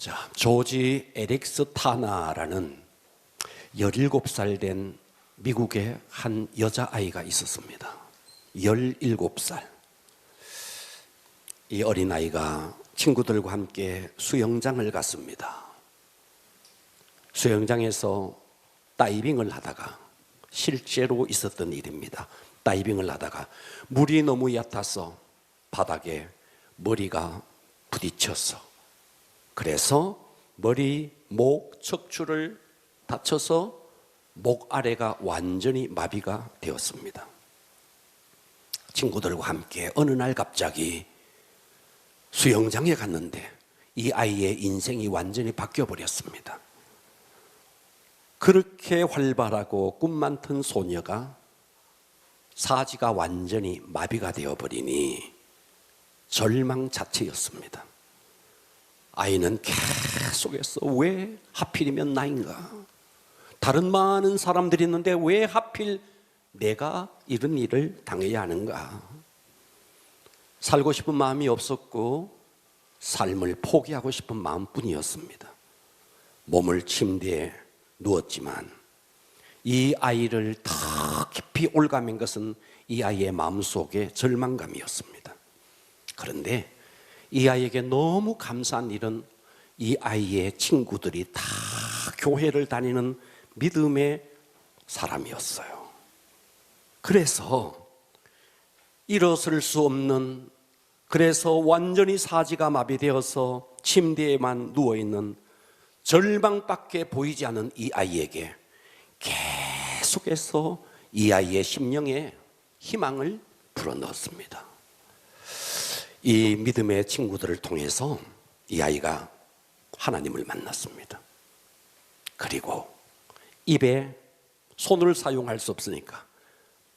자, 조지 에릭스 타나라는 17살 된 미국의 한 여자아이가 있었습니다. 17살. 이 어린아이가 친구들과 함께 수영장을 갔습니다. 수영장에서 다이빙을 하다가, 실제로 있었던 일입니다. 다이빙을 하다가 물이 너무 얕아서 바닥에 머리가 부딪혔어. 그래서 머리, 목, 척추를 다쳐서 목 아래가 완전히 마비가 되었습니다. 친구들과 함께 어느 날 갑자기 수영장에 갔는데 이 아이의 인생이 완전히 바뀌어 버렸습니다. 그렇게 활발하고 꿈 많던 소녀가 사지가 완전히 마비가 되어버리니 절망 자체였습니다. 아이는 계속해서 왜 하필이면 나인가? 다른 많은 사람들이 있는데 왜 하필 내가 이런 일을 당해야 하는가? 살고 싶은 마음이 없었고 삶을 포기하고 싶은 마음뿐이었습니다. 몸을 침대에 누웠지만 이 아이를 더 깊이 올가맨 것은 이 아이의 마음속에 절망감이었습니다. 그런데 이 아이에게 너무 감사한 일은 이 아이의 친구들이 다 교회를 다니는 믿음의 사람이었어요. 그래서 일어설 수 없는, 그래서 완전히 사지가 마비되어서 침대에만 누워있는 절망밖에 보이지 않은 이 아이에게 계속해서 이 아이의 심령에 희망을 불어넣었습니다. 이 믿음의 친구들을 통해서 이 아이가 하나님을 만났습니다. 그리고 입에 손을 사용할 수 없으니까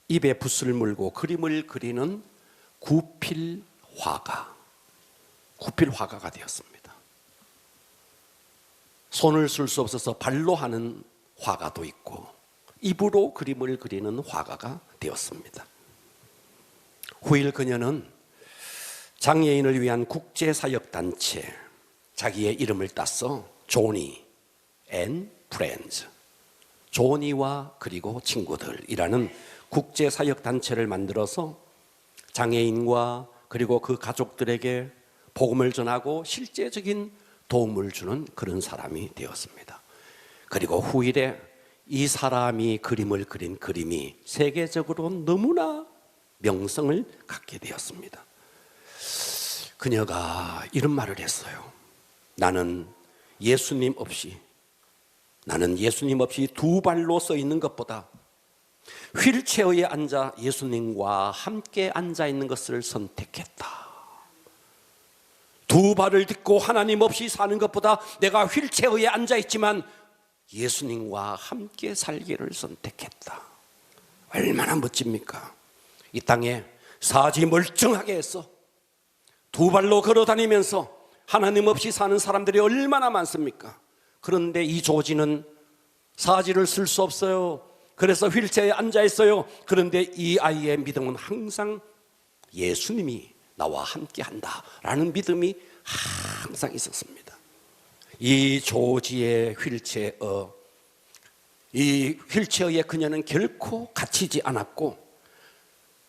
입에 붓을 물고 그림을 그리는 구필화가가 되었습니다. 손을 쓸 수 없어서 발로 하는 화가도 있고 입으로 그림을 그리는 화가가 되었습니다. 후일 그녀는 장애인을 위한 국제사역단체, 자기의 이름을 따서 조니 앤 프렌즈, 조니와 그리고 친구들이라는 국제사역단체를 만들어서 장애인과 그리고 그 가족들에게 복음을 전하고 실제적인 도움을 주는 그런 사람이 되었습니다. 그리고 후일에 이 사람이 그림을 그린 그림이 세계적으로 너무나 명성을 갖게 되었습니다. 그녀가 이런 말을 했어요. 나는 예수님 없이 두 발로 서 있는 것보다 휠체어에 앉아 예수님과 함께 앉아 있는 것을 선택했다. 두 발을 딛고 하나님 없이 사는 것보다 내가 휠체어에 앉아 있지만 예수님과 함께 살기를 선택했다. 얼마나 멋집니까? 이 땅에 사지 멀쩡하게 해서 두 발로 걸어 다니면서 하나님 없이 사는 사람들이 얼마나 많습니까? 그런데 이 조지는 사지를 쓸 수 없어요. 그래서 휠체어에 앉아 있어요. 그런데 이 아이의 믿음은 항상 예수님이 나와 함께 한다라는 믿음이 항상 있었습니다. 이 조지의 휠체어에 그녀는 결코 갇히지 않았고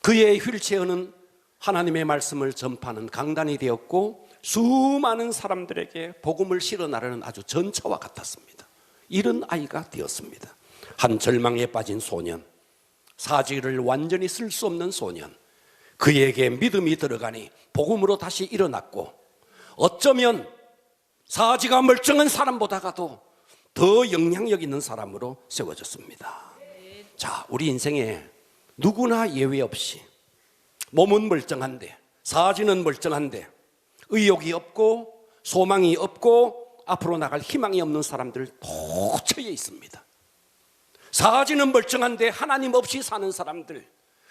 그의 휠체어는 하나님의 말씀을 전파하는 강단이 되었고 수많은 사람들에게 복음을 실어 나르는 아주 전차와 같았습니다. 이런 아이가 되었습니다. 한 절망에 빠진 소년, 사지를 완전히 쓸 수 없는 소년, 그에게 믿음이 들어가니 복음으로 다시 일어났고 어쩌면 사지가 멀쩡한 사람보다도 더 영향력 있는 사람으로 세워졌습니다. 자, 우리 인생에 누구나 예외 없이 몸은 멀쩡한데, 사지는 멀쩡한데 의욕이 없고 소망이 없고 앞으로 나갈 희망이 없는 사람들 도처에 있습니다. 사지는 멀쩡한데 하나님 없이 사는 사람들,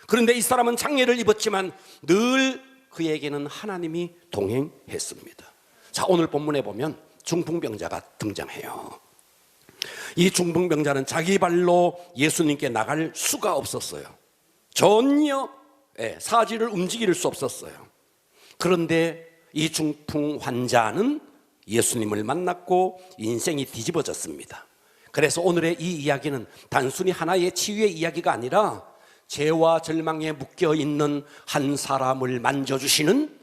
그런데 이 사람은 장애를 입었지만 늘 그에게는 하나님이 동행했습니다. 자, 오늘 본문에 보면 중풍병자가 등장해요. 이 중풍병자는 자기 발로 예수님께 나갈 수가 없었어요. 전혀 사지를 움직일 수 없었어요. 그런데 이 중풍 환자는 예수님을 만났고 인생이 뒤집어졌습니다. 그래서 오늘의 이 이야기는 단순히 하나의 치유의 이야기가 아니라 죄와 절망에 묶여있는 한 사람을 만져주시는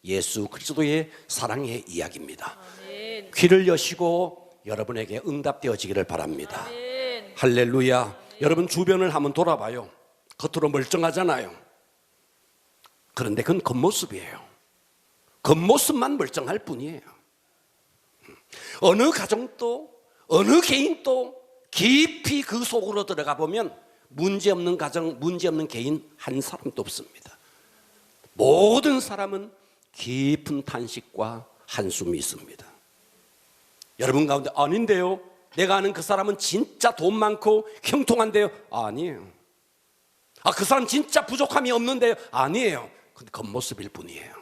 예수 그리스도의 사랑의 이야기입니다. 아멘. 귀를 여시고 여러분에게 응답되어지기를 바랍니다. 아멘. 할렐루야. 아멘. 여러분 주변을 한번 돌아봐요. 겉으로 멀쩡하잖아요. 그런데 그건 겉모습이에요. 겉모습만 멀쩡할 뿐이에요. 어느 가정도 어느 개인도 깊이 그 속으로 들어가 보면 문제없는 가정, 문제없는 개인 한 사람도 없습니다. 모든 사람은 깊은 탄식과 한숨이 있습니다. 여러분 가운데 아닌데요, 내가 아는 그 사람은 진짜 돈 많고 형통한데요. 아니에요. 그 사람 진짜 부족함이 없는데요. 아니에요. 근데 겉모습일 뿐이에요.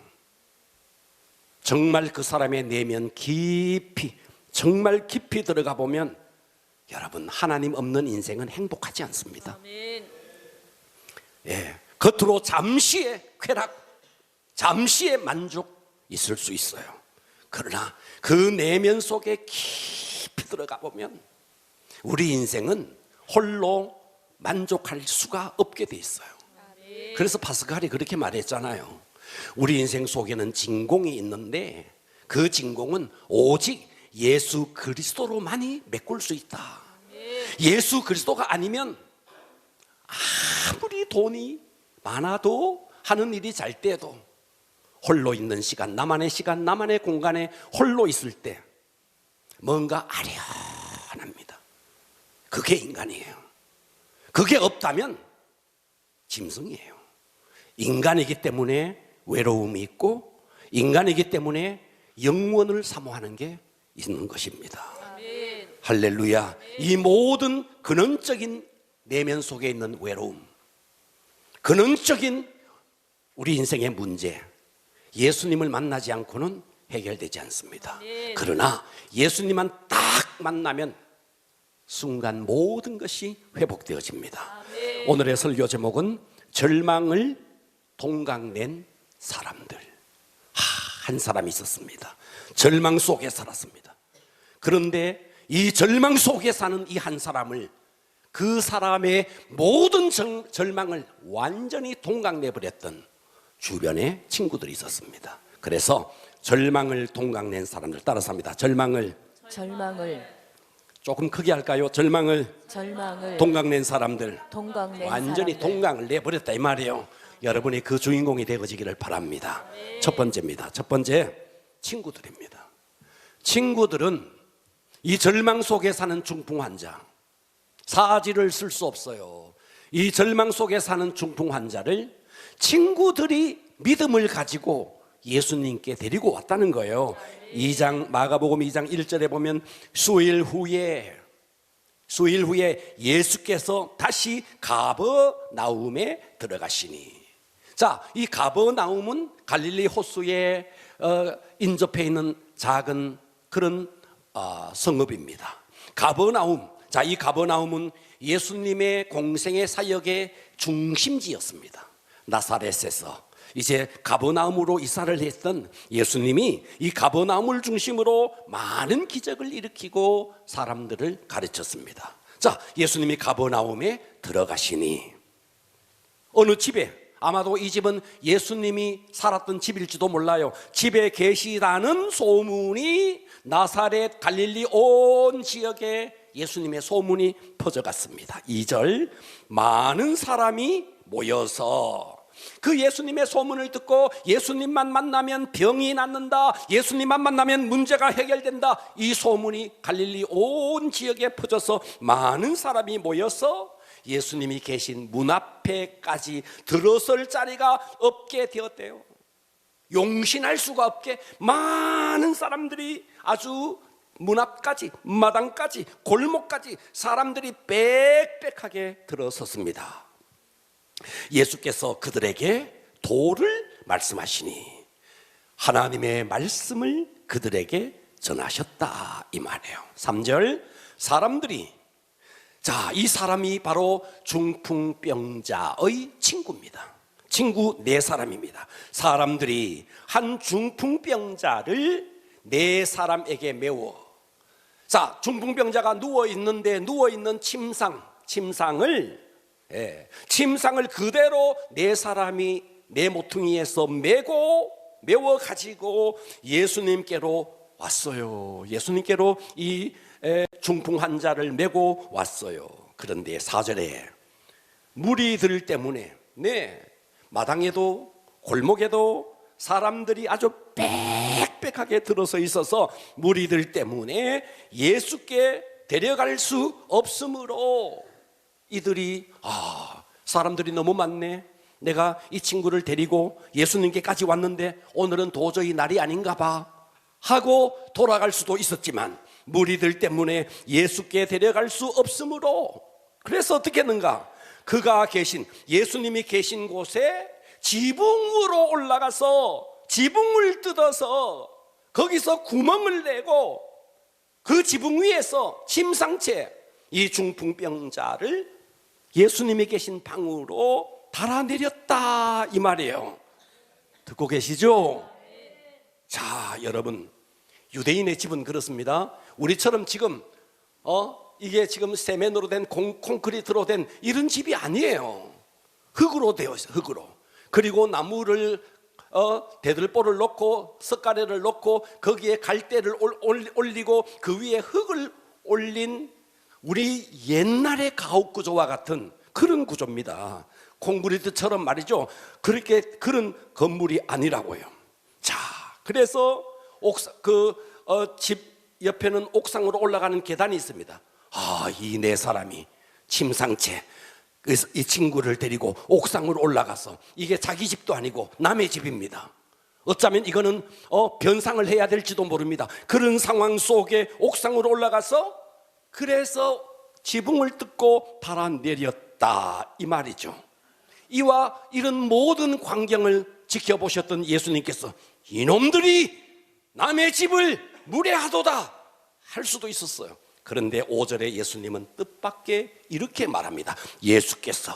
정말 그 사람의 내면 깊이, 정말 깊이 들어가 보면 여러분, 하나님 없는 인생은 행복하지 않습니다. 아멘. 예, 겉으로 잠시의 쾌락, 잠시의 만족 있을 수 있어요. 그러나 그 내면 속에 깊이 들어가 보면 우리 인생은 홀로 만족할 수가 없게 돼 있어요. 아멘. 그래서 파스칼이 그렇게 말했잖아요. 우리 인생 속에는 진공이 있는데 그 진공은 오직 예수 그리스도로만이 메꿀 수 있다. 예수 그리스도가 아니면 아무리 돈이 많아도, 하는 일이 잘 돼도 홀로 있는 시간, 나만의 공간에 홀로 있을 때 뭔가 아련합니다. 그게 인간이에요. 그게 없다면 짐승이에요. 인간이기 때문에 외로움이 있고, 인간이기 때문에 영원을 사모하는 게 있는 것입니다. 아멘. 할렐루야. 아멘. 이 모든 근원적인 내면 속에 있는 외로움, 근원적인 우리 인생의 문제, 예수님을 만나지 않고는 해결되지 않습니다. 아멘. 그러나 예수님만 딱 만나면 순간 모든 것이 회복되어집니다. 아멘. 오늘의 설교 제목은 절망을 동강낸 사람들. 한 사람이 있었습니다. 절망 속에 살았습니다. 그런데 이 절망 속에 사는 이 한 사람을, 그 사람의 모든 절망을 완전히 동강내버렸던 주변에 친구들이 있었습니다. 그래서 절망을 동강낸 사람들, 따라서 합니다. 절망을 조금 크게 할까요? 절망을 동강낸 사람들, 완전히 동강을 내버렸다 이 말이에요. 여러분이 그 주인공이 되어지기를 바랍니다. 첫 번째입니다. 첫 번째, 친구들입니다. 친구들은 이 절망 속에 사는 중풍 환자, 사지를 쓸 수 없어요. 이 절망 속에 사는 중풍 환자를 친구들이 믿음을 가지고 예수님께 데리고 왔다는 거예요. 2장, 마가복음 2장 1절에 보면 수일 후에 예수께서 다시 가버나움에 들어가시니. 자, 이 가버나움은 갈릴리 호수에 인접해 있는 작은 그런 성읍입니다. 가버나움. 자, 이 가버나움은 예수님의 공생의 사역의 중심지였습니다. 나사렛에서 이제 가버나움으로 이사를 했던 예수님이 이 가버나움을 중심으로 많은 기적을 일으키고 사람들을 가르쳤습니다. 자, 예수님이 가버나움에 들어가시니 어느 집에, 아마도 이 집은 예수님이 살았던 집일지도 몰라요. 집에 계시다는 소문이 나사렛 갈릴리 온 지역에 예수님의 소문이 퍼져갔습니다. 2절, 많은 사람이 모여서 그 예수님의 소문을 듣고 예수님만 만나면 병이 낫는다, 예수님만 만나면 문제가 해결된다, 이 소문이 갈릴리 온 지역에 퍼져서 많은 사람이 모여서 예수님이 계신 문 앞에까지 들어설 자리가 없게 되었대요. 용신할 수가 없게 많은 사람들이 아주 문 앞까지, 마당까지, 골목까지 사람들이 빽빽하게 들어섰습니다. 예수께서 그들에게 도를 말씀하시니 하나님의 말씀을 그들에게 전하셨다 이 말이에요. 3절, 사람들이, 자, 이 사람이 바로 중풍병자의 친구입니다. 친구 4사람입니다. 사람들이 한 중풍병자를 네 사람에게 메워. 자, 중풍병자가 누워있는데 누워있는 침상을 그대로 네 사람이 네 모퉁이에서 메워 가지고 예수님께로 왔어요. 예수님께로 이 중풍 환자를 메고 왔어요. 그런데 4절에 무리들 때문에 마당에도 골목에도 사람들이 아주 빽빽하게 들어서 있어서 무리들 때문에 예수께 데려갈 수 없으므로 이들이 사람들이 너무 많네, 내가 이 친구를 데리고 예수님께까지 왔는데 오늘은 도저히 날이 아닌가 봐 하고 돌아갈 수도 있었지만 무리들 때문에 예수께 데려갈 수 없으므로, 그래서 어떻게 했는가? 그가 계신, 예수님이 계신 곳에 지붕으로 올라가서 지붕을 뜯어서 거기서 구멍을 내고 그 지붕 위에서 침상채 이 중풍병자를 예수님이 계신 방으로 달아내렸다 이 말이에요. 듣고 계시죠? 자, 여러분, 유대인의 집은 그렇습니다. 우리처럼 지금 이게 지금 세면으로 된 콘크리트로 된 이런 집이 아니에요. 흙으로 되어 있어요. 흙으로. 그리고 나무를 대들보를 놓고 석가래를 놓고 거기에 갈대를 올리고 그 위에 흙을 올린 우리 옛날의 가옥 구조와 같은 그런 구조입니다. 콘크리트처럼 말이죠. 그렇게 그런 건물이 아니라고요. 자, 그래서 집 옆에는 옥상으로 올라가는 계단이 있습니다. 이 네 사람이 침상채 이 친구를 데리고 옥상으로 올라가서, 이게 자기 집도 아니고 남의 집입니다. 어쩌면 이거는 변상을 해야 될지도 모릅니다. 그런 상황 속에 옥상으로 올라가서 그래서 지붕을 뜯고 달아내렸다 이 말이죠. 이와 이런 모든 광경을 지켜보셨던 예수님께서 이놈들이 남의 집을 무례하도다 할 수도 있었어요. 그런데 5절에 예수님은 뜻밖의 이렇게 말합니다. 예수께서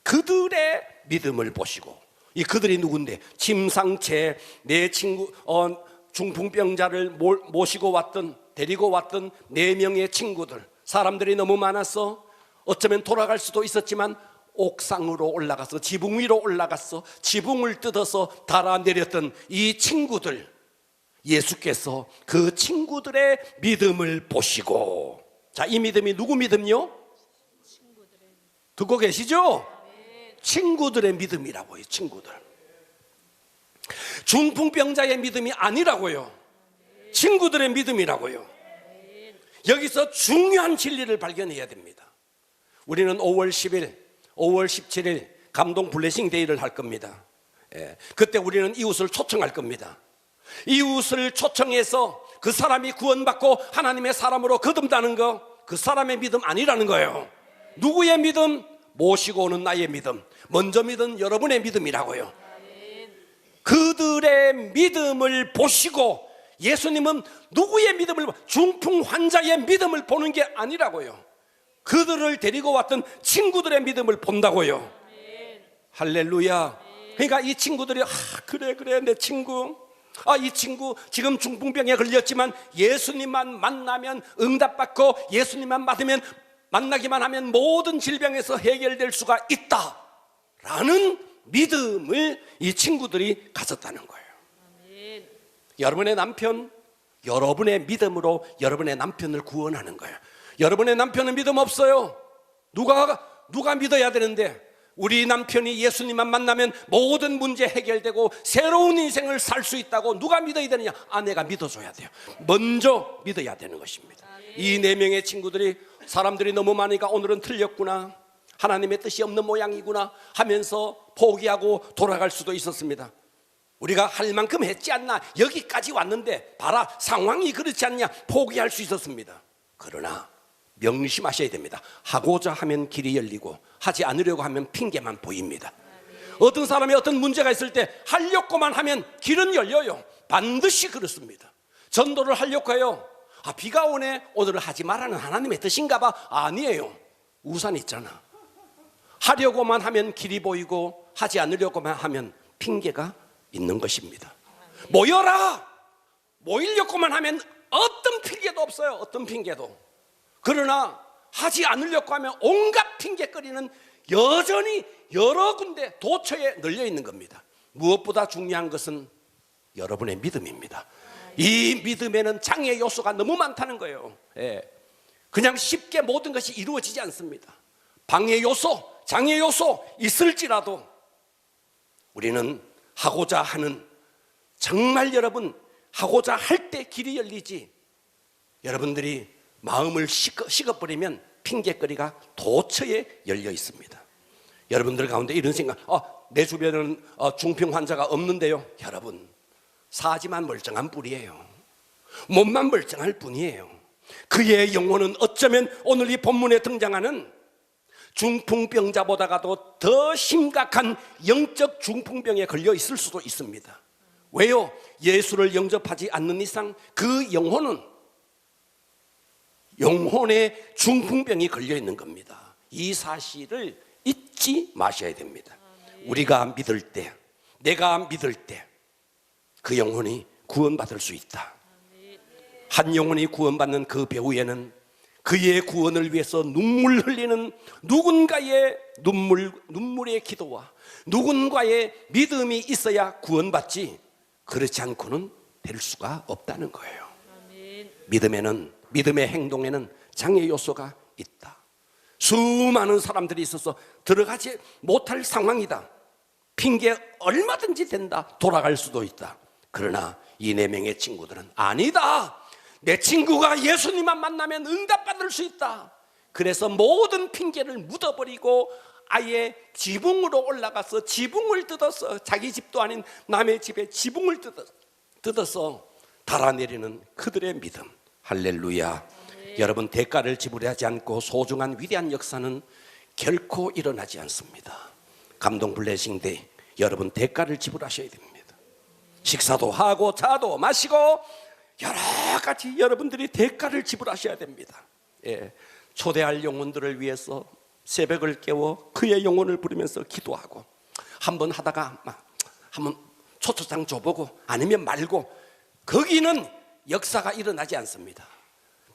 그들의 믿음을 보시고, 이 그들이 누군데? 침상채 내 친구 중풍병자를 모시고 왔던, 데리고 왔던 4명의 친구들, 사람들이 너무 많아서 어쩌면 돌아갈 수도 있었지만 옥상으로 올라가서 지붕 위로 올라가서 지붕을 뜯어서 달아내렸던 이 친구들, 예수께서 그 친구들의 믿음을 보시고, 자, 이 믿음이 누구 믿음요? 듣고 계시죠? 친구들의 믿음이라고요. 친구들. 중풍병자의 믿음이 아니라고요. 친구들의 믿음이라고요. 여기서 중요한 진리를 발견해야 됩니다. 우리는 5월 10일, 5월 17일 감동 블레싱 데이를 할 겁니다. 그때 우리는 이웃을 초청할 겁니다. 이웃을 초청해서 그 사람이 구원받고 하나님의 사람으로 거듭나는 거, 그 사람의 믿음 아니라는 거예요. 누구의 믿음? 모시고 오는 나의 믿음, 먼저 믿은 여러분의 믿음이라고요. 그들의 믿음을 보시고, 예수님은 누구의 믿음을, 중풍 환자의 믿음을 보는 게 아니라고요. 그들을 데리고 왔던 친구들의 믿음을 본다고요. 할렐루야. 그러니까 이 친구들이 그래 내 친구, 이 친구 지금 중풍병에 걸렸지만 예수님만 만나면 응답받고 예수님만 만나기만 하면 모든 질병에서 해결될 수가 있다라는 믿음을 이 친구들이 가졌다는 거예요. 아멘. 여러분의 남편, 여러분의 믿음으로 여러분의 남편을 구원하는 거예요. 여러분의 남편은 믿음 없어요. 누가 믿어야 되는데, 우리 남편이 예수님만 만나면 모든 문제 해결되고 새로운 인생을 살 수 있다고 누가 믿어야 되느냐? 아내가 믿어줘야 돼요. 먼저 믿어야 되는 것입니다. 이 4명의 친구들이, 사람들이 너무 많으니까 오늘은 틀렸구나, 하나님의 뜻이 없는 모양이구나 하면서 포기하고 돌아갈 수도 있었습니다. 우리가 할 만큼 했지 않나, 여기까지 왔는데 봐라 상황이 그렇지 않냐, 포기할 수 있었습니다. 그러나 명심하셔야 됩니다. 하고자 하면 길이 열리고 하지 않으려고 하면 핑계만 보입니다. 어떤 사람이 어떤 문제가 있을 때 하려고만 하면 길은 열려요. 반드시 그렇습니다. 전도를 하려고 해요. 비가 오네, 오늘은 하지 말라는 하나님의 뜻인가 봐. 아니에요. 우산 있잖아. 하려고만 하면 길이 보이고 하지 않으려고만 하면 핑계가 있는 것입니다. 모여라! 모이려고만 하면 어떤 핑계도 없어요. 어떤 핑계도. 그러나 하지 않으려고 하면 온갖 핑계거리는 여전히 여러 군데 도처에 널려 있는 겁니다. 무엇보다 중요한 것은 여러분의 믿음입니다. 이 믿음에는 장애 요소가 너무 많다는 거예요. 그냥 쉽게 모든 것이 이루어지지 않습니다. 방해 요소, 장애 요소 있을지라도 우리는 하고자 하는, 정말 여러분 하고자 할 때 길이 열리지, 여러분들이 마음을 식어버리면 핑계거리가 도처에 열려 있습니다. 여러분들 가운데 이런 생각, 내 주변에는 중풍 환자가 없는데요. 여러분, 사지만 멀쩡한 뿐이에요. 몸만 멀쩡할 뿐이에요. 그의 영혼은 어쩌면 오늘 이 본문에 등장하는 중풍병자보다도 더 심각한 영적 중풍병에 걸려 있을 수도 있습니다. 왜요? 예수를 영접하지 않는 이상 그 영혼은 영혼의 중풍병이 걸려 있는 겁니다. 이 사실을 잊지 마셔야 됩니다. 우리가 믿을 때, 내가 믿을 때 그 영혼이 구원받을 수 있다. 한 영혼이 구원받는 그 배후에는 그의 구원을 위해서 눈물 흘리는 누군가의 눈물의 기도와 누군가의 믿음이 있어야 구원받지, 그렇지 않고는 될 수가 없다는 거예요. 믿음의 행동에는 장애 요소가 있다. 수많은 사람들이 있어서 들어가지 못할 상황이다. 핑계 얼마든지 된다. 돌아갈 수도 있다. 그러나 이 4명의 친구들은 아니다. 내 친구가 예수님만 만나면 응답받을 수 있다. 그래서 모든 핑계를 묻어버리고 아예 지붕으로 올라가서 지붕을 뜯어서, 자기 집도 아닌 남의 집에 지붕을 뜯어서 달아내리는 그들의 믿음. 할렐루야. 여러분, 대가를 지불하지 않고 소중한 위대한 역사는 결코 일어나지 않습니다. 감동 블레싱 데이, 여러분 대가를 지불하셔야 됩니다. 식사도 하고 자도 마시고 여러 가지 여러분들이 대가를 지불하셔야 됩니다. 초대할 영혼들을 위해서 새벽을 깨워 그의 영혼을 부르면서 기도하고, 한번 하다가 한번 초초장 줘보고 아니면 말고, 거기는 역사가 일어나지 않습니다.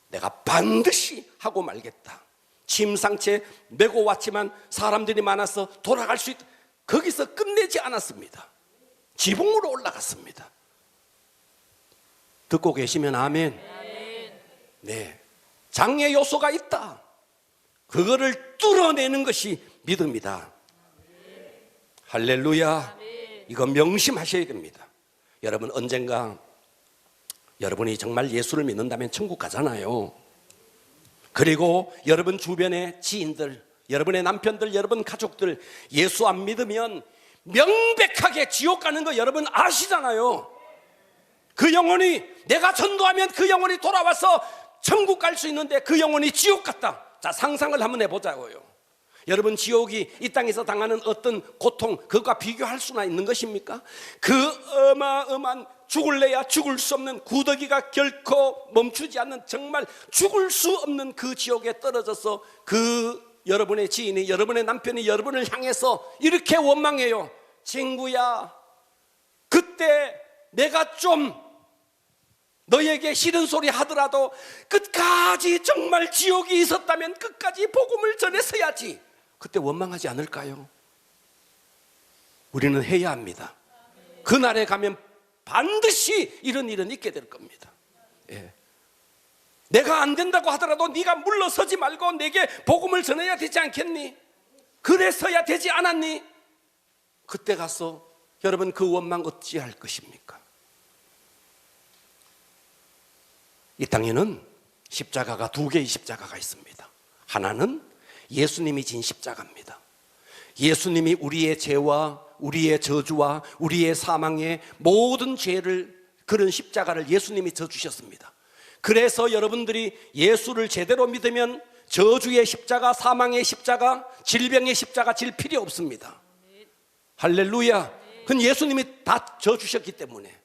내가 반드시 하고 말겠다. 침상채 메고 왔지만 사람들이 많아서 돌아갈 수 있다. 거기서 끝내지 않았습니다. 지붕으로 올라갔습니다. 듣고 계시면 아멘. 네, 장애 요소가 있다. 그거를 뚫어내는 것이 믿음이다. 할렐루야. 이거 명심하셔야 됩니다. 여러분, 언젠가 여러분이 정말 예수를 믿는다면 천국 가잖아요. 그리고 여러분 주변의 지인들, 여러분의 남편들, 여러분 가족들 예수 안 믿으면 명백하게 지옥 가는 거 여러분 아시잖아요. 그 영혼이, 내가 전도하면 그 영혼이 돌아와서 천국 갈 수 있는데 그 영혼이 지옥 갔다. 자, 상상을 한번 해보자고요. 여러분, 지옥이 이 땅에서 당하는 어떤 고통, 그것과 비교할 수나 있는 것입니까? 그 어마어마한 죽을래야 죽을 수 없는, 구더기가 결코 멈추지 않는, 정말 죽을 수 없는 그 지옥에 떨어져서 그 여러분의 지인이, 여러분의 남편이 여러분을 향해서 이렇게 원망해요. 친구야, 그때 내가 좀 너에게 싫은 소리 하더라도 끝까지 정말 지옥이 있었다면 끝까지 복음을 전했어야지. 그때 원망하지 않을까요? 우리는 해야 합니다. 그날에 가면 반드시 이런 일은 있게 될 겁니다. 내가 안 된다고 하더라도 네가 물러서지 말고 내게 복음을 전해야 되지 않겠니? 그래서야 되지 않았니? 그때 가서 여러분 그 원망 어찌할 것입니까? 이 땅에는 십자가가 2개의 십자가가 있습니다. 하나는 예수님이 진 십자가입니다. 예수님이 우리의 죄와 우리의 저주와 우리의 사망의 모든 죄를, 그런 십자가를 예수님이 져주셨습니다. 그래서 여러분들이 예수를 제대로 믿으면 저주의 십자가, 사망의 십자가, 질병의 십자가 질 필요 없습니다. 할렐루야. 그건 예수님이 다 져주셨기 때문에.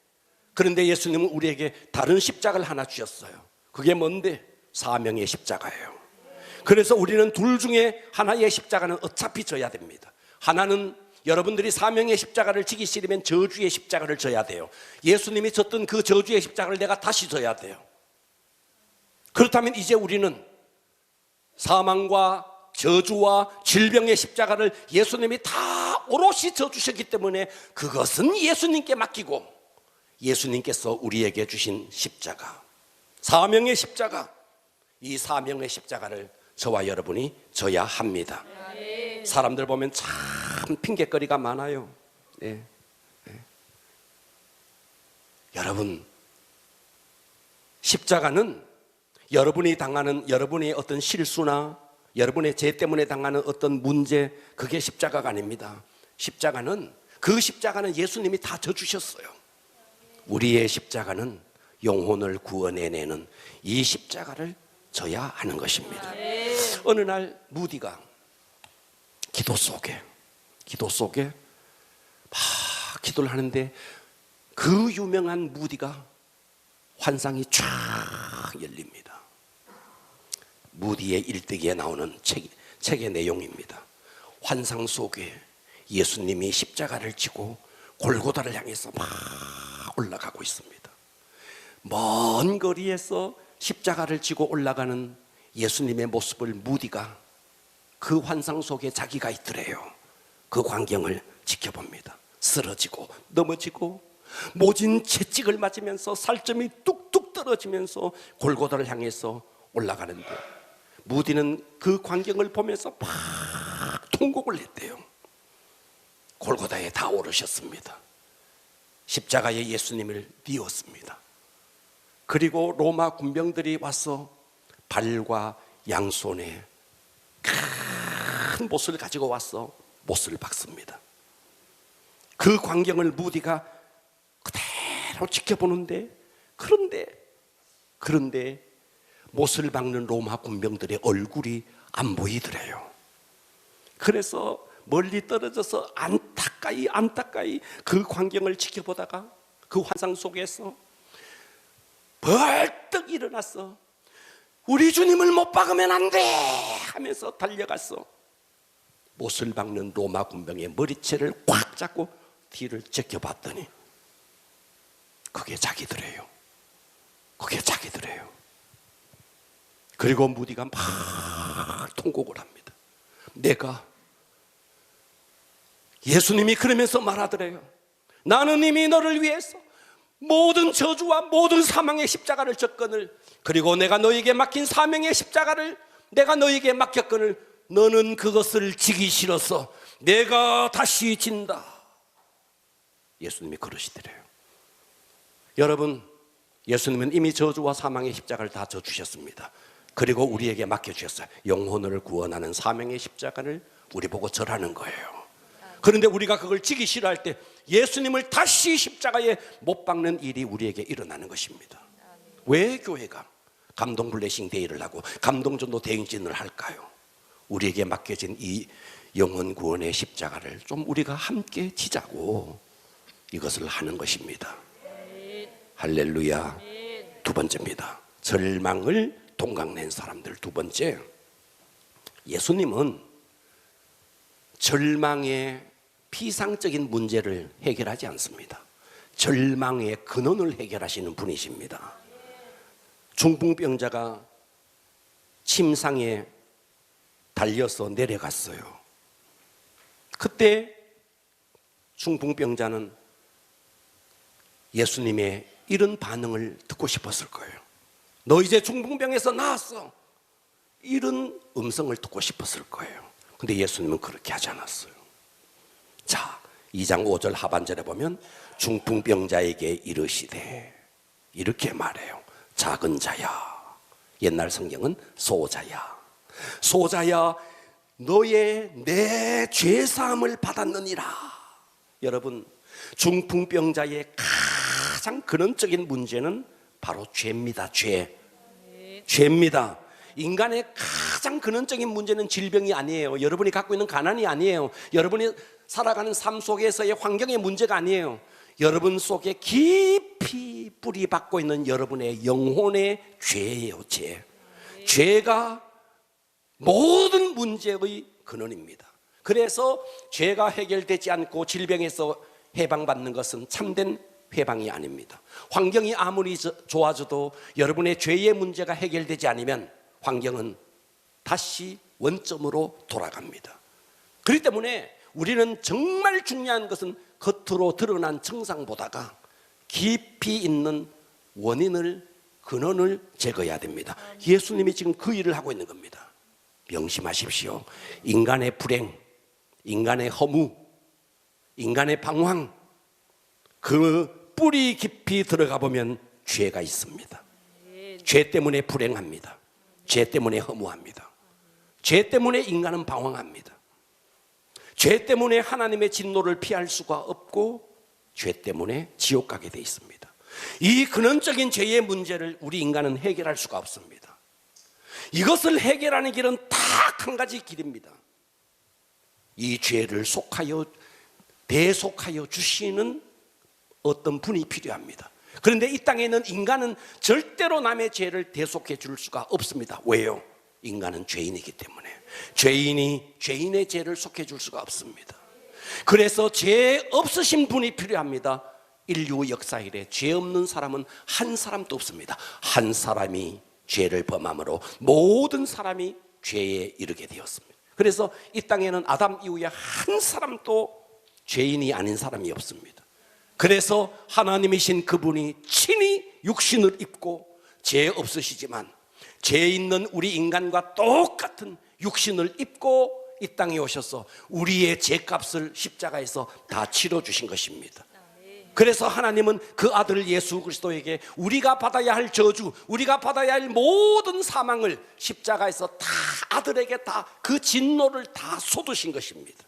그런데 예수님은 우리에게 다른 십자가를 하나 주셨어요. 그게 뭔데? 사명의 십자가예요. 그래서 우리는 둘 중에 하나의 십자가는 어차피 져야 됩니다. 하나는 여러분들이 사명의 십자가를 지기 싫으면 저주의 십자가를 져야 돼요. 예수님이 졌던 그 저주의 십자가를 내가 다시 져야 돼요. 그렇다면 이제 우리는 사망과 저주와 질병의 십자가를 예수님이 다 오롯이 져주셨기 때문에 그것은 예수님께 맡기고 예수님께서 우리에게 주신 십자가, 사명의 십자가, 이 사명의 십자가를 저와 여러분이 져야 합니다. 사람들 보면 참 핑계거리가 많아요. 네. 네. 여러분, 십자가는 여러분이 당하는 여러분의 어떤 실수나 여러분의 죄 때문에 당하는 어떤 문제, 그게 십자가가 아닙니다. 십자가는, 그 십자가는 예수님이 다 져주셨어요. 우리의 십자가는 영혼을 구원해내는 이 십자가를 져야 하는 것입니다. 어느 날 무디가 기도 속에 막 기도를 하는데 그 유명한 무디가 환상이 쫙 열립니다. 무디의 일대기에 나오는 책의 내용입니다. 환상 속에 예수님이 십자가를 지고 골고다를 향해서 막 올라가고 있습니다. 먼 거리에서 십자가를 지고 올라가는 예수님의 모습을 무디가 그 환상 속에 자기가 있더래요. 그 광경을 지켜봅니다. 쓰러지고 넘어지고 모진 채찍을 맞으면서 살점이 뚝뚝 떨어지면서 골고다를 향해서 올라가는데 무디는 그 광경을 보면서 막 통곡을 했대요. 골고다에 다 오르셨습니다. 십자가에 예수님을 띄웠습니다. 그리고 로마 군병들이 와서 발과 양손에 큰 못을 가지고 와서 못을 박습니다. 그 광경을 무디가 그대로 지켜보는데 그런데 못을 박는 로마 군병들의 얼굴이 안 보이더래요. 그래서 멀리 떨어져서 안타까이 그 광경을 지켜보다가 그 환상 속에서 벌떡 일어났어. 우리 주님을 못 박으면 안 돼 하면서 달려갔어. 못을 박는 로마 군병의 머리채를 꽉 잡고 뒤를 제껴봤더니 그게 자기들이에요. 그리고 무디가 막 통곡을 합니다. 내가, 예수님이 그러면서 말하더래요. 나는 이미 너를 위해서 모든 저주와 모든 사망의 십자가를 졌거늘, 그리고 내가 너에게 맡긴 사명의 십자가를 내가 너에게 맡겼거늘 너는 그것을 지기 싫어서 내가 다시 진다. 예수님이 그러시더래요. 여러분, 예수님은 이미 저주와 사망의 십자가를 다 져주셨습니다. 그리고 우리에게 맡겨주셨어요. 영혼을 구원하는 사명의 십자가를 우리 보고 절하는 거예요. 그런데 우리가 그걸 지기 싫어할 때 예수님을 다시 십자가에 못 박는 일이 우리에게 일어나는 것입니다. 왜 교회가 감동 블레싱 데이를 하고 감동전도 대행진을 할까요? 우리에게 맡겨진 이 영혼 구원의 십자가를 좀 우리가 함께 지자고 이것을 하는 것입니다. 할렐루야. 두 번째입니다. 절망을 동강낸 사람들. 두 번째, 예수님은 절망의 피상적인 문제를 해결하지 않습니다. 절망의 근원을 해결하시는 분이십니다. 중풍병자가 침상에 달려서 내려갔어요. 그때 중풍병자는 예수님의 이런 반응을 듣고 싶었을 거예요. 너 이제 중풍병에서 나았어. 이런 음성을 듣고 싶었을 거예요. 근데 예수님은 그렇게 하지 않았어요. 자, 2장 5절 하반절에 보면 중풍병자에게 이르시되, 이렇게 말해요. 작은 자야. 옛날 성경은 소자야. 소자야, 너의 내 죄사함을 받았느니라. 여러분, 중풍병자의 가장 근원적인 문제는 바로 죄입니다. 죄입니다. 인간의 가장 근원적인 문제는 질병이 아니에요. 여러분이 갖고 있는 가난이 아니에요. 여러분이 살아가는 삶 속에서의 환경의 문제가 아니에요. 여러분 속에 깊이 뿌리 박고 있는 여러분의 영혼의 죄예요. 죄가 모든 문제의 근원입니다. 그래서 죄가 해결되지 않고 질병에서 해방받는 것은 참된 회방이 아닙니다. 환경이 아무리 좋아져도 여러분의 죄의 문제가 해결되지 않으면 환경은 다시 원점으로 돌아갑니다. 그렇기 때문에 우리는 정말 중요한 것은 겉으로 드러난 증상보다가 깊이 있는 원인을, 근원을 제거해야 됩니다. 예수님이 지금 그 일을 하고 있는 겁니다. 명심하십시오. 인간의 불행, 인간의 허무, 인간의 방황, 그 뿌리 깊이 들어가 보면 죄가 있습니다. 죄 때문에 불행합니다. 죄 때문에 허무합니다. 죄 때문에 인간은 방황합니다. 죄 때문에 하나님의 진노를 피할 수가 없고 죄 때문에 지옥 가게 돼 있습니다. 이 근원적인 죄의 문제를 우리 인간은 해결할 수가 없습니다. 이것을 해결하는 길은 딱 한 가지 길입니다. 이 죄를 대속하여 주시는 어떤 분이 필요합니다. 그런데 이 땅에는 인간은 절대로 남의 죄를 대속해 줄 수가 없습니다. 왜요? 인간은 죄인이기 때문에. 죄인이 죄인의 죄를 속해 줄 수가 없습니다. 그래서 죄 없으신 분이 필요합니다. 인류 역사 이래 죄 없는 사람은 한 사람도 없습니다. 한 사람이 죄를 범함으로 모든 사람이 죄에 이르게 되었습니다. 그래서 이 땅에는 아담 이후에 한 사람도 죄인이 아닌 사람이 없습니다. 그래서 하나님이신 그분이 친히 육신을 입고 죄 없으시지만 죄 있는 우리 인간과 똑같은 육신을 입고 이 땅에 오셔서 우리의 죄값을 십자가에서 다 치러주신 것입니다. 그래서 하나님은 그 아들 예수 그리스도에게 우리가 받아야 할 저주, 우리가 받아야 할 모든 사망을 십자가에서 다 아들에게 다 그 진노를 다 쏟으신 것입니다.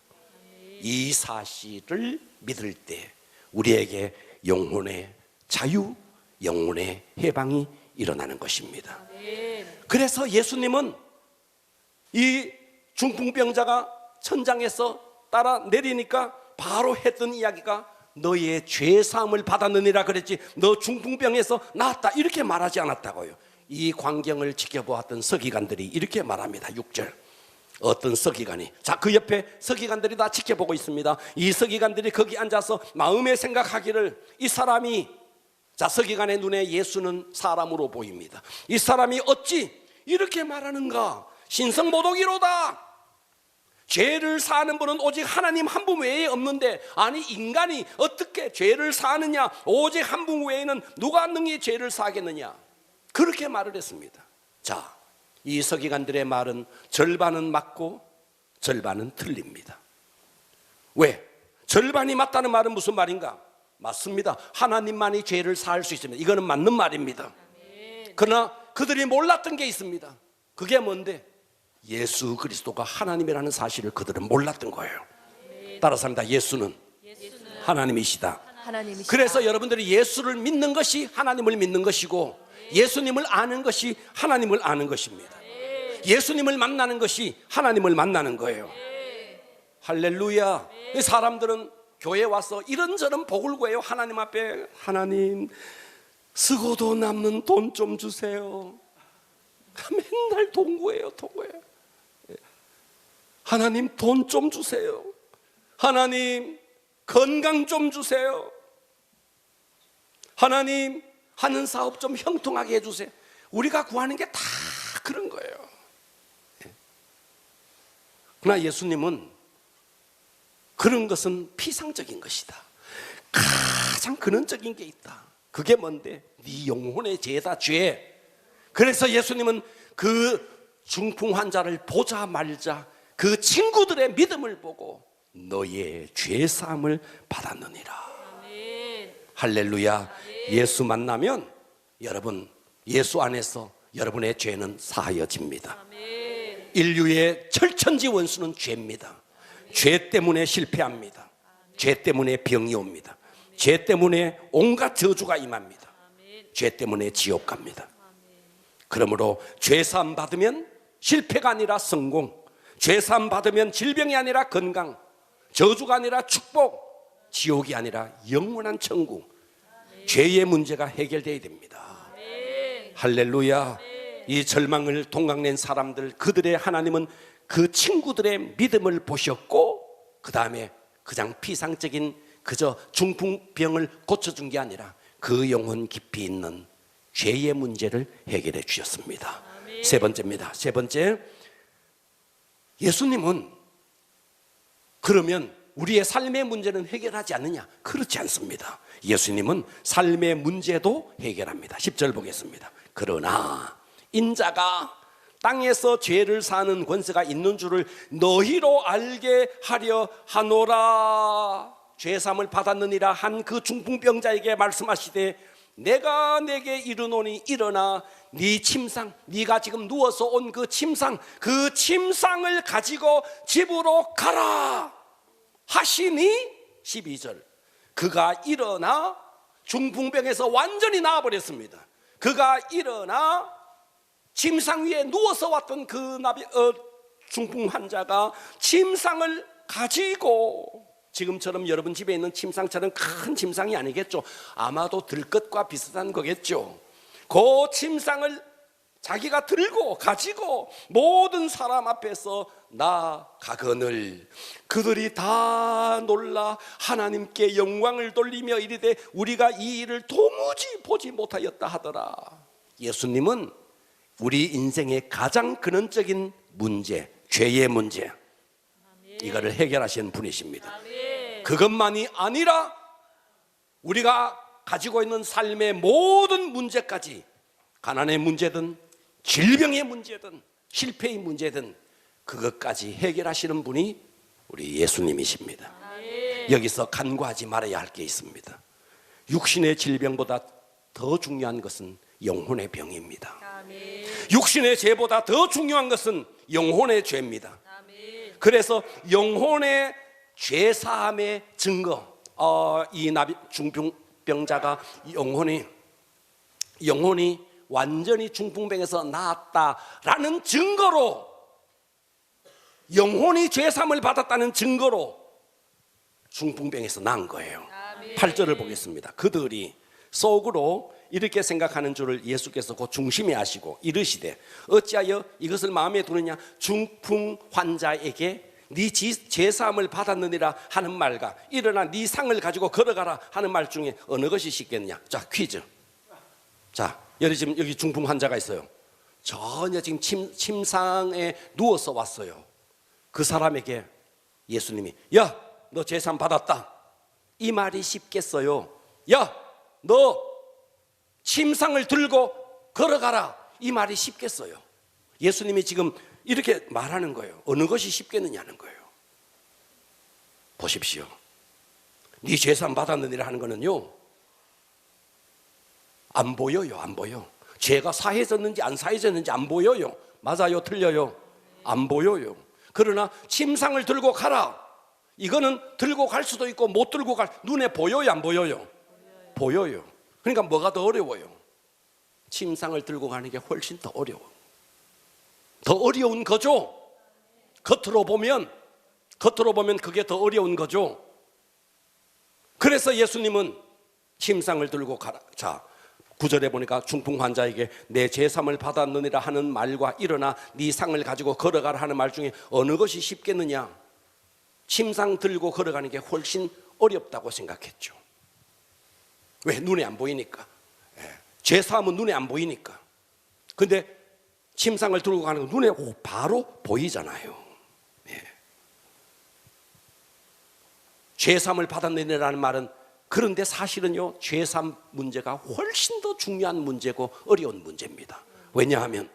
이 사실을 믿을 때 우리에게 영혼의 자유, 영혼의 해방이 일어나는 것입니다. 그래서 예수님은 이 중풍병자가 천장에서 따라 내리니까 바로 했던 이야기가 너의 죄사함을 받았느니라 그랬지 너 중풍병에서 나았다 이렇게 말하지 않았다고요. 이 광경을 지켜보았던 서기관들이 이렇게 말합니다. 6절 어떤 서기관이, 자, 그 옆에 서기관들이 다 지켜보고 있습니다. 이 서기관들이 거기 앉아서 마음에 생각하기를 이 사람이, 자, 서기관의 눈에 예수는 사람으로 보입니다. 이 사람이 어찌 이렇게 말하는가? 신성모독이로다. 죄를 사하는 분은 오직 하나님 한 분 외에 없는데, 아니 인간이 어떻게 죄를 사하느냐? 오직 한 분 외에는 누가 능히 죄를 사하겠느냐? 그렇게 말을 했습니다. 자, 이 서기관들의 말은 절반은 맞고 절반은 틀립니다. 왜? 절반이 맞다는 말은 무슨 말인가? 맞습니다. 하나님만이 죄를 사할 수 있습니다. 이거는 맞는 말입니다. 그러나 그들이 몰랐던 게 있습니다. 그게 뭔데? 예수 그리스도가 하나님이라는 사실을 그들은 몰랐던 거예요. 따라서 합니다. 예수는 하나님이시다. 그래서 여러분들이 예수를 믿는 것이 하나님을 믿는 것이고, 예수님을 아는 것이 하나님을 아는 것입니다. 예수님을 만나는 것이 하나님을 만나는 거예요. 할렐루야. 사람들은 교회에 와서 이런저런 복을 구해요. 하나님 앞에, 하나님 쓰고도 남는 돈 좀 주세요. 맨날 돈 구해요. 하나님 돈 좀 주세요. 하나님 건강 좀 주세요. 하나님 하는 사업 좀 형통하게 해주세요. 우리가 구하는 게 다 그런 거예요. 그러나 예수님은 그런 것은 피상적인 것이다. 가장 근원적인 게 있다. 그게 뭔데? 네 영혼의 죄다, 죄. 그래서 예수님은 그 중풍 환자를 보자 말자 그 친구들의 믿음을 보고 너의 죄사함을 받았느니라. 할렐루야. 예수 만나면 여러분, 예수 안에서 여러분의 죄는 사하여집니다. 인류의 철천지 원수는 죄입니다. 죄 때문에 실패합니다. 죄 때문에 병이 옵니다. 죄 때문에 온갖 저주가 임합니다. 죄 때문에 지옥 갑니다. 그러므로 죄사함 받으면 실패가 아니라 성공, 죄사함 받으면 질병이 아니라 건강, 저주가 아니라 축복, 지옥이 아니라 영원한 천국. 죄의 문제가 해결되어야 됩니다. 할렐루야. 이 절망을 동강낸 사람들, 그들의 하나님은 그 친구들의 믿음을 보셨고, 그 다음에 그냥 피상적인 그저 중풍병을 고쳐준 게 아니라 그 영혼 깊이 있는 죄의 문제를 해결해 주셨습니다. 아멘. 세 번째입니다. 세 번째, 예수님은 그러면 우리의 삶의 문제는 해결하지 않느냐? 그렇지 않습니다. 예수님은 삶의 문제도 해결합니다. 10절 보겠습니다. 그러나 인자가 땅에서 죄를 사는 권세가 있는 줄을 너희로 알게 하려 하노라. 죄사함을 받았느니라 한 그 중풍병자에게 말씀하시되 내가 내게 이르노니 일어나 네 침상, 네가 지금 누워서 온 그 침상, 그 침상을 가지고 집으로 가라 하시니 12절 그가 일어나 중풍병에서 완전히 나아버렸습니다. 그가 일어나 침상 위에 누워서 왔던 그 중풍 환자가 침상을 가지고, 지금처럼 여러분 집에 있는 침상처럼 큰 침상이 아니겠죠. 아마도 들것과 비슷한 거겠죠. 그 침상을 자기가 들고 가지고 모든 사람 앞에서 나아가거늘 그들이 다 놀라 하나님께 영광을 돌리며 이르되 우리가 이 일을 도무지 보지 못하였다 하더라. 예수님은 우리 인생의 가장 근원적인 문제, 죄의 문제, 이거를 해결하시는 분이십니다. 그것만이 아니라 우리가 가지고 있는 삶의 모든 문제까지, 가난의 문제든 질병의 문제든 실패의 문제든 그것까지 해결하시는 분이 우리 예수님이십니다. 여기서 간과하지 말아야 할 게 있습니다. 육신의 질병보다 더 중요한 것은 영혼의 병입니다. 육신의 죄보다 더 중요한 것은 영혼의 죄입니다. 그래서 영혼의 죄 사함의 증거, 이 중풍병자가 영혼이 완전히 중풍병에서 나았다라는 증거로, 영혼이 죄 사함을 받았다는 증거로 중풍병에서 나은 거예요. 8절을 보겠습니다. 그들이 속으로 이렇게 생각하는 줄을 예수께서 곧 중심에 하시고 이르시되 어찌하여 이것을 마음에 두느냐? 중풍 환자에게 네 죄사함을 받았느니라 하는 말과 일어나 네 상을 가지고 걸어가라 하는 말 중에 어느 것이 쉽겠느냐? 자, 퀴즈. 자, 지금 여기 중풍 환자가 있어요. 전혀 지금 침상에 누워서 왔어요. 그 사람에게 예수님이 야, 너 죄사함 받았다, 이 말이 쉽겠어요? 야, 너 침상을 들고 걸어가라, 이 말이 쉽겠어요? 예수님이 지금 이렇게 말하는 거예요. 어느 것이 쉽겠느냐는 거예요. 보십시오. 네 죄사함 받았느니라 하는 거는요, 안 보여요. 안 보여. 죄가 사해졌는지 안 사해졌는지 안 보여요. 맞아요, 틀려요? 안 보여요. 그러나 침상을 들고 가라, 이거는 들고 갈 수도 있고 못 들고 눈에 보여요, 안 보여요? 보여요. 그러니까 뭐가 더 어려워요? 침상을 들고 가는 게 훨씬 더 어려워. 더 어려운 거죠. 겉으로 보면 그게 더 어려운 거죠. 그래서 예수님은 침상을 들고 가라. 자, 9절에 보니까 중풍 환자에게 내 죄사함을 받았느니라 하는 말과 일어나 네 상을 가지고 걸어가라 하는 말 중에 어느 것이 쉽겠느냐? 침상 들고 걸어가는 게 훨씬 어렵다고 생각했죠. 왜? 눈에 안 보이니까. 죄사함은 눈에 안 보이니까. 근데 침상을 들고 가는 건 눈에 바로 보이잖아요. 죄사함을 받았느니라는 말은, 그런데 사실은요, 죄사함 문제가 훨씬 더 중요한 문제고 어려운 문제입니다. 왜냐하면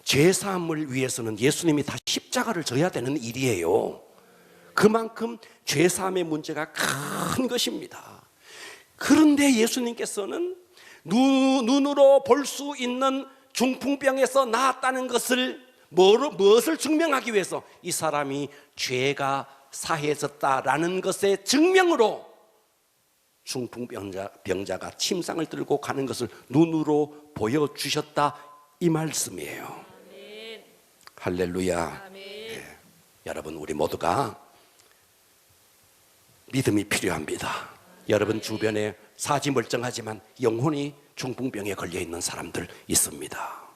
죄사함을 위해서는 예수님이 다 십자가를 져야 되는 일이에요. 그만큼 죄사함의 문제가 큰 것입니다. 그런데 예수님께서는 눈으로 볼 수 있는 중풍병에서 나았다는 것을 무엇을 증명하기 위해서, 이 사람이 죄가 사해졌다라는 것의 증명으로 중풍병자가 침상을 들고 가는 것을 눈으로 보여주셨다, 이 말씀이에요. 아멘. 할렐루야. 아멘. 네. 여러분, 우리 모두가 믿음이 필요합니다. 여러분 주변에 사지 멀쩡하지만 영혼이 중풍병에 걸려있는 사람들 있습니다.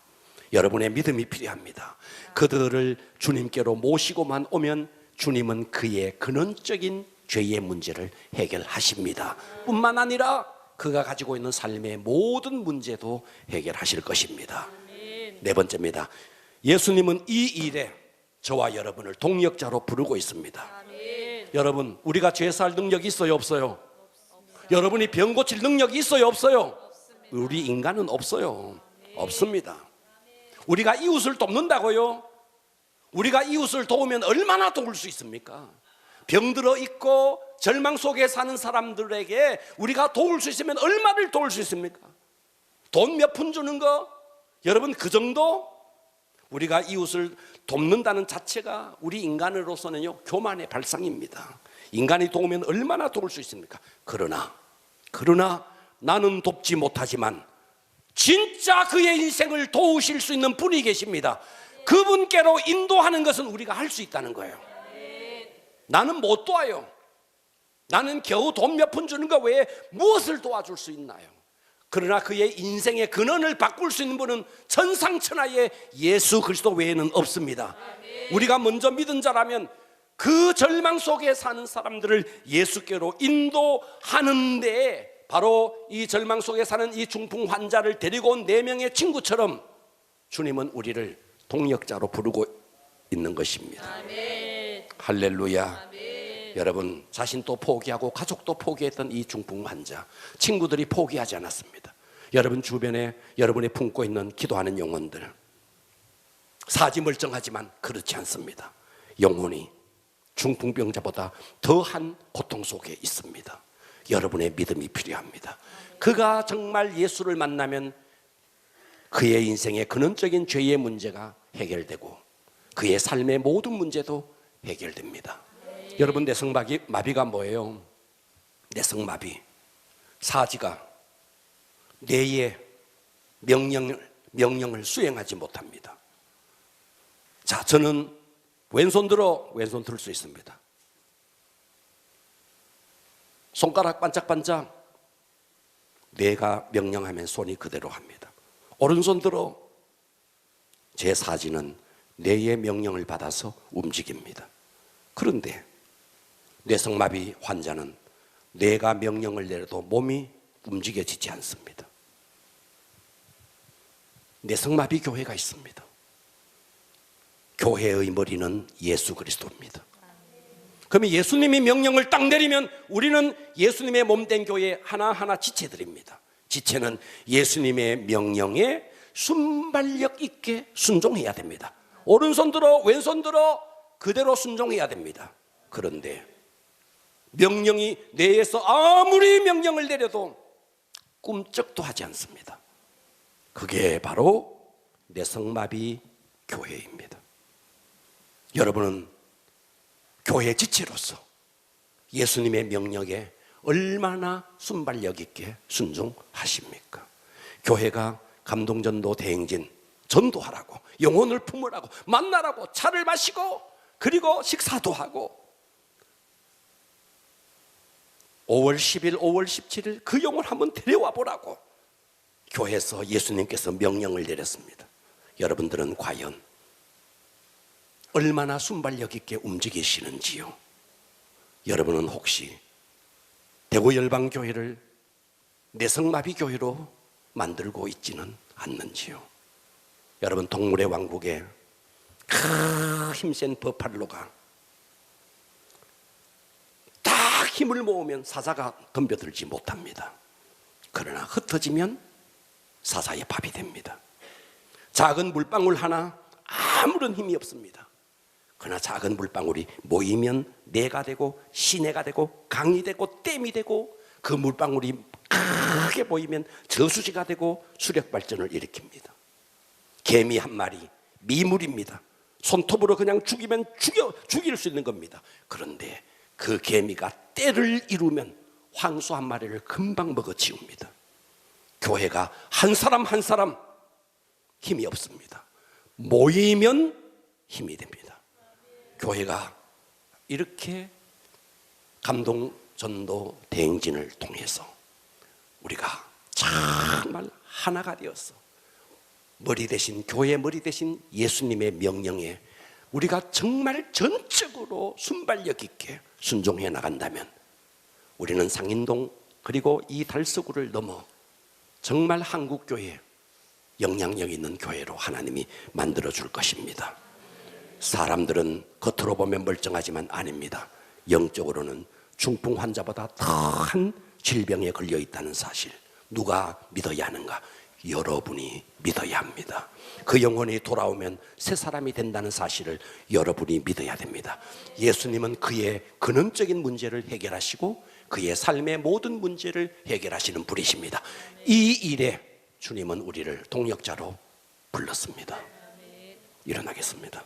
여러분의 믿음이 필요합니다. 그들을 주님께로 모시고만 오면 주님은 그의 근원적인 죄의 문제를 해결하십니다. 뿐만 아니라 그가 가지고 있는 삶의 모든 문제도 해결하실 것입니다. 네 번째입니다. 예수님은 이 일에 저와 여러분을 동역자로 부르고 있습니다. 여러분, 우리가 죄사할 능력이 있어요, 없어요? 여러분이 병 고칠 능력이 있어요, 없어요? 우리 인간은 없어요. 없습니다. 우리가 이웃을 돕는다고요? 우리가 이웃을 도우면 얼마나 도울 수 있습니까? 병들어 있고 절망 속에 사는 사람들에게 우리가 도울 수 있으면 얼마를 도울 수 있습니까? 돈 몇 푼 주는 거? 여러분, 그 정도? 우리가 이웃을 돕는다는 자체가 우리 인간으로서는요, 교만의 발상입니다. 인간이 도우면 얼마나 도울 수 있습니까? 그러나 나는 돕지 못하지만 진짜 그의 인생을 도우실 수 있는 분이 계십니다. 그분께로 인도하는 것은 우리가 할 수 있다는 거예요. 나는 못 도와요. 나는 겨우 돈 몇 푼 주는 것 외에 무엇을 도와줄 수 있나요? 그러나 그의 인생의 근원을 바꿀 수 있는 분은 천상천하의 예수 그리스도 외에는 없습니다. 우리가 먼저 믿은 자라면 그 절망 속에 사는 사람들을 예수께로 인도하는데, 바로 이 절망 속에 사는 이 중풍 환자를 데리고 온 4명의 친구처럼 주님은 우리를 동역자로 부르고 있는 것입니다. 아멘. 할렐루야. 아멘. 여러분, 자신도 포기하고 가족도 포기했던 이 중풍 환자, 친구들이 포기하지 않았습니다. 여러분 주변에 여러분이 품고 있는 기도하는 영혼들, 사지 멀쩡하지만 그렇지 않습니다. 영혼이 중풍병자보다 더한 고통 속에 있습니다. 여러분의 믿음이 필요합니다. 그가 정말 예수를 만나면 그의 인생의 근원적인 죄의 문제가 해결되고 그의 삶의 모든 문제도 해결됩니다. 여러분, 내성마비가 뭐예요? 내성마비, 사지가 뇌의 명령을 수행하지 못합니다. 자, 저는 왼손 들 수 있습니다. 손가락 반짝반짝, 뇌가 명령하면 손이 그대로 합니다. 오른손 들어, 제 사지는 뇌의 명령을 받아서 움직입니다. 그런데 뇌성마비 환자는 뇌가 명령을 내려도 몸이 움직여지지 않습니다. 뇌성마비 교회가 있습니다. 교회의 머리는 예수 그리스도입니다. 그러면 예수님이 명령을 딱 내리면 우리는 예수님의 몸된 교회 하나하나 지체드립니다. 지체는 예수님의 명령에 순발력 있게 순종해야 됩니다. 오른손 들어 왼손 들어 그대로 순종해야 됩니다. 그런데 명령이 뇌에서 아무리 명령을 내려도 꿈쩍도 하지 않습니다. 그게 바로 뇌성마비 교회입니다. 여러분은 교회 지체로서 예수님의 명령에 얼마나 순발력 있게 순종하십니까? 교회가 감동전도 대행진 전도하라고, 영혼을 품으라고, 만나라고, 차를 마시고 그리고 식사도 하고 5월 10일, 5월 17일 그 영혼 한번 데려와 보라고 교회에서 예수님께서 명령을 내렸습니다. 여러분들은 과연 얼마나 순발력 있게 움직이시는지요? 여러분은 혹시 대구열방교회를 뇌성마비교회로 만들고 있지는 않는지요? 여러분, 동물의 왕국에 힘센 버팔로가 딱 힘을 모으면 사자가 덤벼들지 못합니다. 그러나 흩어지면 사자의 밥이 됩니다. 작은 물방울 하나 아무런 힘이 없습니다. 그러나 작은 물방울이 모이면 내가 되고 시내가 되고 강이 되고 댐이 되고 그 물방울이 크게 보이면 저수지가 되고 수력발전을 일으킵니다. 개미 한 마리 미물입니다. 손톱으로 그냥 죽일 수 있는 겁니다. 그런데 그 개미가 때를 이루면 황소 한 마리를 금방 먹어치웁니다. 교회가 한 사람 한 사람 힘이 없습니다. 모이면 힘이 됩니다. 교회가 이렇게 감동 전도 대행진을 통해서 우리가 정말 하나가 되어서 머리 대신, 교회 머리 대신 예수님의 명령에 우리가 정말 전적으로 순발력 있게 순종해 나간다면 우리는 상인동 그리고 이 달서구를 넘어 정말 한국교회, 영향력 있는 교회로 하나님이 만들어줄 것입니다. 사람들은 겉으로 보면 멀쩡하지만 아닙니다. 영적으로는 중풍 환자보다 더한 질병에 걸려 있다는 사실, 누가 믿어야 하는가? 여러분이 믿어야 합니다. 그 영혼이 돌아오면 새 사람이 된다는 사실을 여러분이 믿어야 됩니다. 예수님은 그의 근원적인 문제를 해결하시고 그의 삶의 모든 문제를 해결하시는 분이십니다. 이 일에 주님은 우리를 동역자로 불렀습니다. 일어나겠습니다.